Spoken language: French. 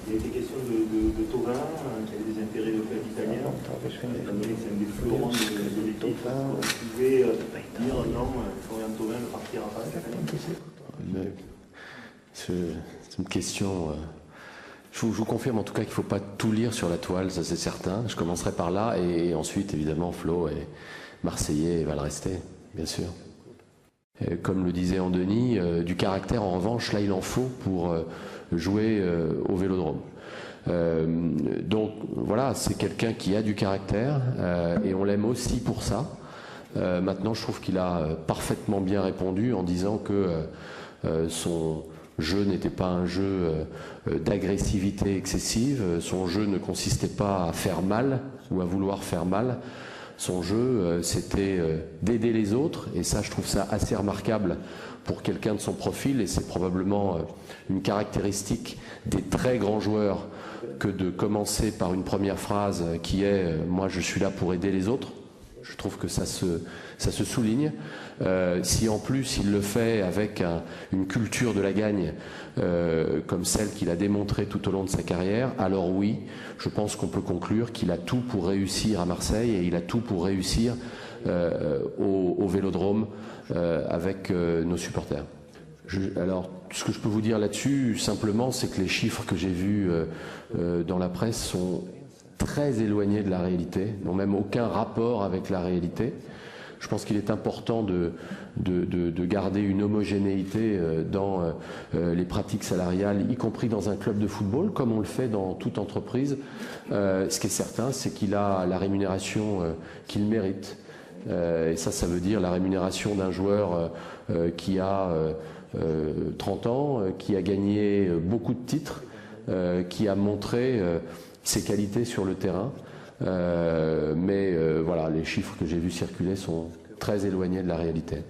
Il a été question de Thauvin, qui avait des intérêts de club italien. Étant donné que c'est un des fleurons de l'équipe, vous pouvez dire non, Florian Thauvin ne partira pas cette année. C'est une question. Je vous confirme en tout cas qu'il ne faut pas tout lire sur la toile, ça c'est certain. Je commencerai par là et ensuite évidemment Flo est Marseillais et va le rester, bien sûr. Et comme le disait Andoni, du caractère en revanche, là il en faut pour jouer au Vélodrome. Donc voilà, c'est quelqu'un qui a du caractère et on l'aime aussi pour ça. Maintenant je trouve qu'il a parfaitement bien répondu en disant que son jeu n'était pas un jeu d'agressivité excessive, son jeu ne consistait pas à faire mal ou à vouloir faire mal. Son jeu, c'était d'aider les autres, et ça, je trouve ça assez remarquable pour quelqu'un de son profil, et c'est probablement une caractéristique des très grands joueurs que de commencer par une première phrase qui est « moi, je suis là pour aider les autres ». Je trouve que ça se souligne. Si en plus il le fait avec une culture de la gagne comme celle qu'il a démontrée tout au long de sa carrière, alors oui, je pense qu'on peut conclure qu'il a tout pour réussir à Marseille et il a tout pour réussir au Vélodrome avec nos supporters. Alors, ce que je peux vous dire là-dessus, simplement, c'est que les chiffres que j'ai vus dans la presse sont très éloignés de la réalité, n'ont même aucun rapport avec la réalité. Je pense qu'il est important de garder une homogénéité dans les pratiques salariales, y compris dans un club de football, comme on le fait dans toute entreprise. Ce qui est certain, c'est qu'il a la rémunération qu'il mérite. Et ça veut dire la rémunération d'un joueur qui a 30 ans, qui a gagné beaucoup de titres, qui a montré ses qualités sur le terrain. Mais voilà, les chiffres que j'ai vus circuler sont très éloignés de la réalité.